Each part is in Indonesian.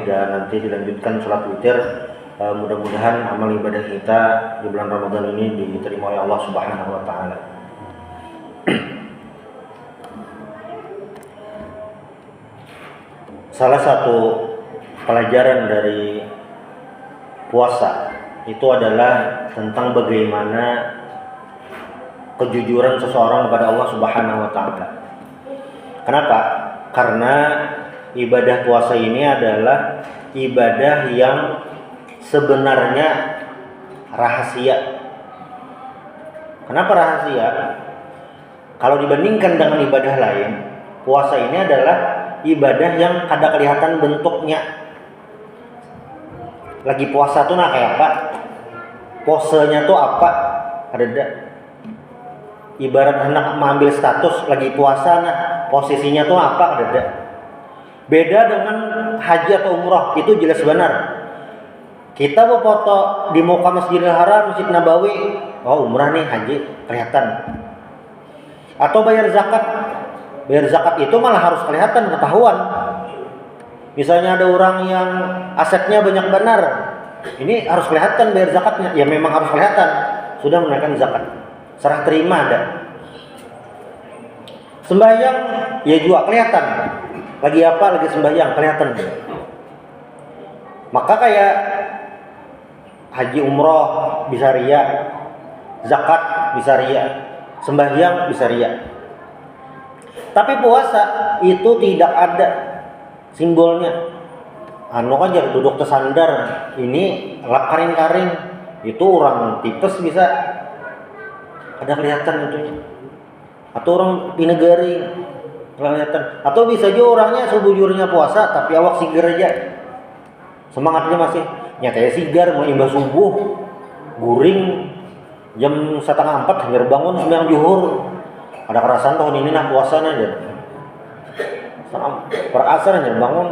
dan nanti dilanjutkan sholat witir. Mudah-mudahan amal ibadah kita di bulan Ramadan ini diterima oleh Allah Subhanahu wa taala. Salah satu pelajaran dari puasa itu adalah tentang bagaimana kejujuran seseorang kepada Allah Subhanahu wa taala. Kenapa? Karena ibadah puasa ini adalah ibadah yang sebenarnya rahasia. Kenapa rahasia? Kalau dibandingkan dengan ibadah lain, puasa ini adalah ibadah yang kada kelihatan bentuknya. Lagi puasa tuh nah kayak apa? Posenya tuh apa? Ada. Ibarat hendak mengambil status lagi puasa, nah posisinya tuh apa? Ada. Beda dengan haji atau umrah, itu jelas benar. Kita foto di muka Masjidil Haram, Masjid Nabawi, oh umrah nih, haji, kelihatan. Atau bayar zakat. Bayar zakat itu malah harus kelihatan, ketahuan. Misalnya ada orang yang asetnya banyak benar, ini harus kelihatan bayar zakatnya. Ya memang harus kelihatan, sudah menunaikan zakat. Serah terima ada. Sembahyang, ya juga kelihatan. Lagi apa? Lagi sembahyang, kelihatan. Maka kayak haji umroh bisa riya, zakat bisa riya, sembahyang bisa riya. Tapi puasa itu tidak ada simbolnya. Anu kan jadi duduk tersandar, ini lap karing-karing, itu orang tipes bisa ada kelihatan itu. Atau orang pinegari kelihatan. Atau bisa juga orangnya sebujurnya puasa tapi awak sigar aja. Semangatnya masih nyatanya sigar, mau imbas subuh, guring jam 3:30 hanya bangun sembahyang zuhur. Ada kerasan tahun ini nah puasanya aja. Per asar hanya bangun.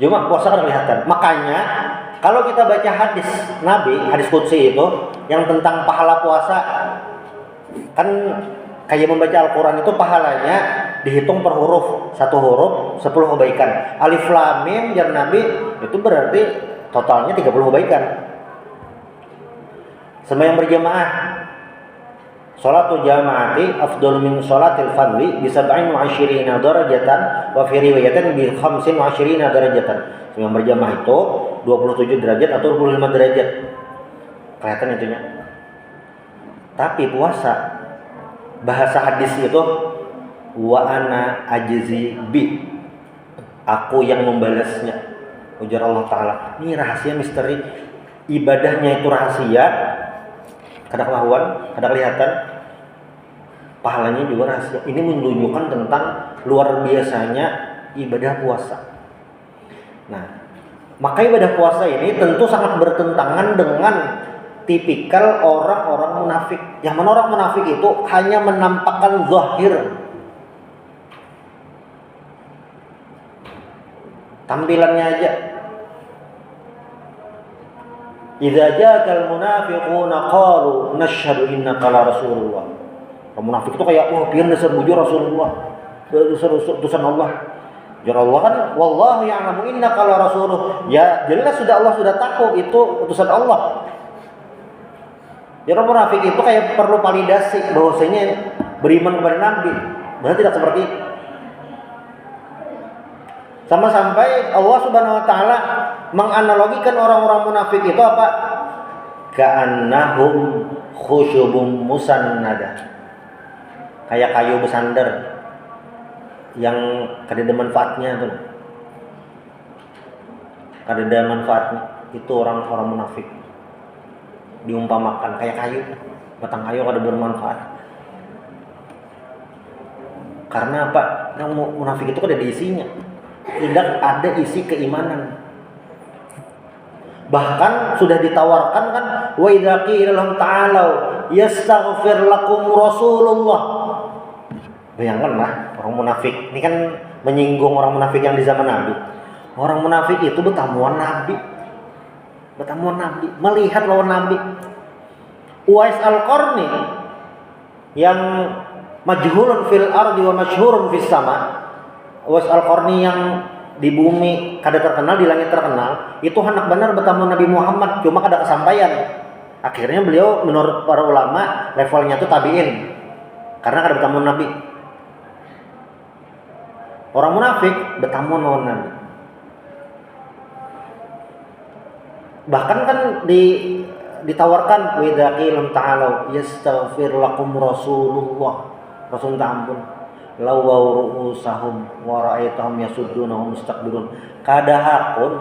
Cuma puasa kan kelihatan. Makanya kalau kita baca hadis Nabi, hadis qudsi itu yang tentang pahala puasa, kan kayak membaca Al-Quran itu pahalanya dihitung per huruf, satu huruf 10 kebaikan. Alif lam mim jar Nabi itu berarti totalnya 30 kebaikan. Sembahyang berjamaah, sholatul jamaati afdal min sholatil fadli bi 27 darajatan wa fi riwayatin bi 25 darajatan. Sembahyang berjamaah itu 27 derajat atau 25 derajat. Kelihatan itunya. Tapi puasa, bahasa hadis itu wa ana ajzi bi, aku yang membalasnya, ujar Allah taala. Ini rahasia, misteri. Ibadahnya itu rahasia, kada ketahuan, kada kelihatan. Pahalanya juga rahasia. Ini menunjukkan tentang luar biasanya ibadah puasa. Nah, maka ibadah puasa ini tentu sangat bertentangan dengan tipikal orang-orang munafik. Yang mana orang munafik itu hanya menampakkan zahir, tampilannya aja. Idza ja'al munafiquna qalu nashhadu innaka la rasulullah. Orang munafik itu kayak, wah pian dasar bujur Rasulullah, dasar utusan Allah. Ya Allah kan, wallahu ya'lamu innaka la rasuluh. Ya jelas sudah Allah sudah tahu itu utusan Allah. Ya orang munafik itu kayak perlu validasi bahwasanya beriman kepada Nabi. Berarti tidak seperti itu. Sama sampai Allah Subhanahu wa taala menganalogikan orang-orang munafik itu apa? Ka'annahum khusyubun musannada. Kayak kayu bersandar yang kada ada manfaatnya tuh. Kada ada manfaatnya. Itu orang-orang munafik. Diumpamakan kayak kayu, batang kayu kada bermanfaat. Karena apa? Yang munafik itu kada ada isinya. Tidak ada isi keimanan. Bahkan sudah ditawarkan kan, wa idza qila lahum ta'alu yastaghfir lakum Rasulullah. Bayangkanlah orang munafik. Ini kan menyinggung orang munafik yang di zaman Nabi. Orang munafik itu bertamuan Nabi. Bertamuan Nabi, melihat lawan Nabi. Uwais Al-Qarni yang majhulun fil ardi wa masyhurun fis sama. Uwais Al-Qarni yang di bumi kada terkenal, di langit terkenal, itu hendak benar bertemu Nabi Muhammad, cuma kada kesampaian. Akhirnya beliau menurut para ulama levelnya itu tabiin, karena kada bertemu Nabi. Orang munafik bertemu dengan Nabi. Bahkan kan ditawarkan wa idza qila ta'alu yastaghfir lakum rasulullah, rasul ampun lawaw ru'usahum wa ra'aitahum yasudduna wa mustakbirun. Kadahapun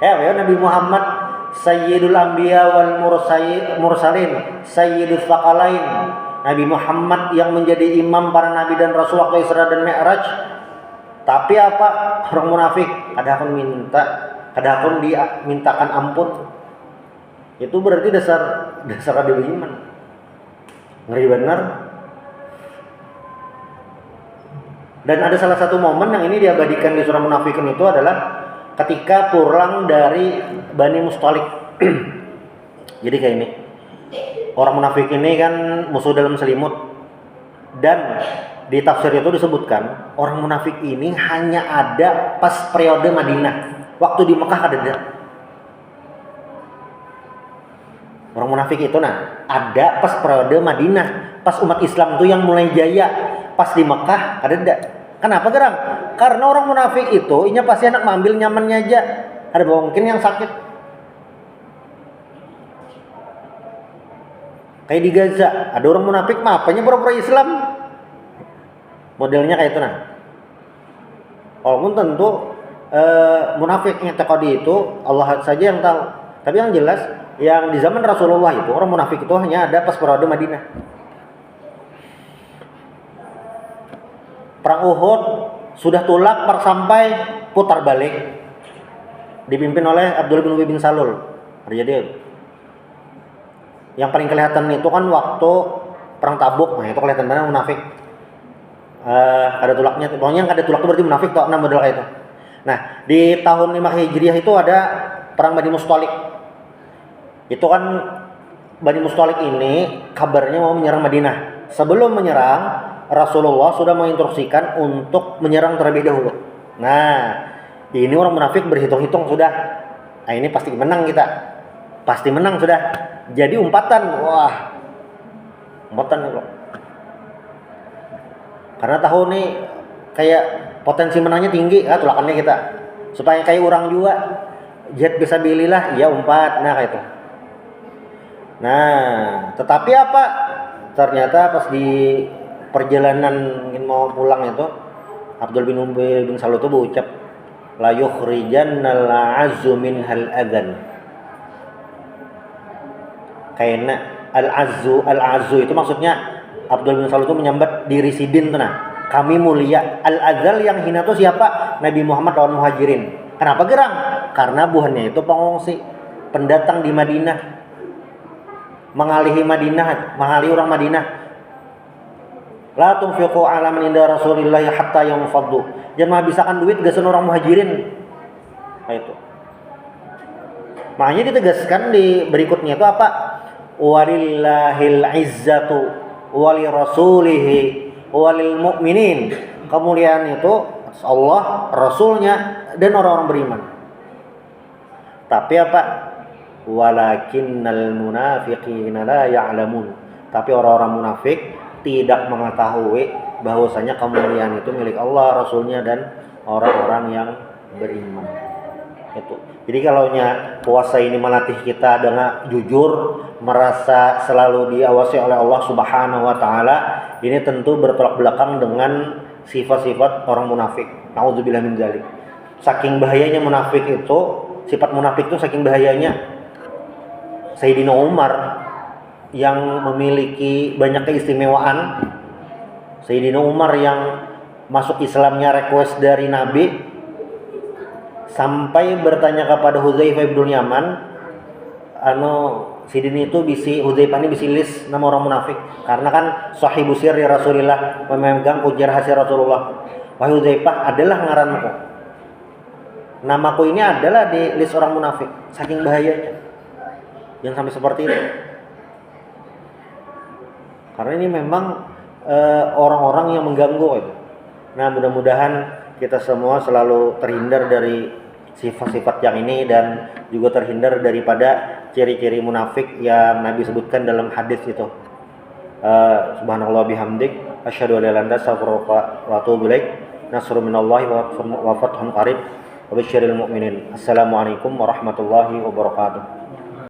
ya Nabi Muhammad sayyidul anbiya wal mursalin sayyidul thaqalain, Nabi Muhammad yang menjadi imam para nabi dan rasul waktu Isra dan Mi'raj. Tapi apa? Orang munafik kadahapun dimintakan ampun. Itu berarti dasar ada beriman. Ngeri benar. Dan ada salah satu momen yang ini diabadikan di surah Munafikun itu adalah ketika pulang dari Bani Mustalik. Jadi kayak ini. Orang munafik ini kan musuh dalam selimut. Dan di tafsir itu disebutkan orang munafik ini hanya ada pas periode Madinah. Waktu di Mekah ada. Orang munafik itu ada pas periode Madinah, pas umat Islam itu yang mulai jaya. Pas di Mekah ada. Kenapa gerang? Karena orang munafik itu inya pasti anak mengambil nyamannya aja. Ada mungkin yang sakit. Kayak di Gaza, ada orang munafik apanya pura-pura Islam. Modelnya kayak itu Walaupun tentu munafiknya taqadi itu Allah saja yang tahu. Tapi yang jelas yang di zaman Rasulullah itu orang munafik itu hanya ada pas periode Madinah. Perang Uhud sudah tulak sampai putar balik dipimpin oleh Abdullah bin Ubay bin Salul. Jadi yang paling kelihatan itu kan waktu perang Tabuk, itu kelihatan banget munafik. Ada tulaknya, pokoknya yang ada tulak itu berarti munafik toh, model kayak itu. Nah, di tahun 5 Hijriah itu ada perang Bani Mustalik. Itu kan Bani Mustalik ini kabarnya mau menyerang Madinah. Sebelum menyerang, Rasulullah sudah menginstruksikan untuk menyerang terlebih dahulu. Nah, ini orang munafik berhitung-hitung sudah. Nah, ini pasti menang kita. Pasti menang sudah. Jadi umpatan. Wah. Umpatan kok. Karena tahu nih kayak potensi menangnya tinggi, tulakannya kita. Supaya kayak orang juga jet bisa bililah, ya umpat. Nah, kayak itu. Nah, tetapi apa? Ternyata pas di perjalanan ingin mau pulang itu Abdul bin Ubay bin Salul itu berucap la yukhrijannal a'azzu minhal adhan. Karena al-azzu itu maksudnya Abdul bin Salul itu menyambat diri sidin tuh kami mulia. Al-adzal yang hina itu siapa? Nabi Muhammad lawan Muhajirin. Kenapa gerang? Karena buahnya itu pengungsi, pendatang di Madinah, mengalihi orang Madinah. La tunfiqu ala man inda Rasulillah hatta yanfaddu. Jangan menghabiskan duit gasan orang Muhajirin. Nah itu. Makanya ditegaskan di berikutnya itu apa? Walillahil izzatu wali rasulihi walil mu'minin. Kemuliaan itu Allah, Rasulnya dan orang-orang beriman. Tapi apa? Walakinnal munafiqina la ya'lamun. Tapi orang-orang munafik tidak mengetahui bahwasanya kemuliaan itu milik Allah, Rasulnya dan orang-orang yang beriman. Itu. Jadi kalaunya puasa ini melatih kita dengan jujur, merasa selalu diawasi oleh Allah Subhanahu wa taala, ini tentu bertolak belakang dengan sifat-sifat orang munafik. Nauzubillah min dzalik. Saking bahayanya munafik itu, sifat munafik itu saking bahayanya. Sayyidina Umar yang memiliki banyak keistimewaan, Sayyidina Umar yang masuk Islamnya request dari Nabi, sampai bertanya kepada Hudzaifah bin Yaman, Sidin itu Hudzaifah ini bisi list nama orang munafik, karena kan sahibu sirri Rasulillah, memegang ujar rahasia Rasulullah. Wahai Hudzaifah, adalah ngaranku, namaku ini adalah di list orang munafik. Saking bahayanya yang sampai seperti itu. Karena ini memang orang-orang yang mengganggu itu. Nah, mudah-mudahan kita semua selalu terhindar dari sifat-sifat yang ini dan juga terhindar daripada ciri-ciri munafik yang Nabi sebutkan dalam hadis itu. Subhanallah bihamdik asyhadu an la ilaha illa anta astaghfiruka wa atubu ilaik. Nasrun minallahi wa fathun qarib wa basyiril mu'minin. Assalamualaikum warahmatullahi wabarakatuh.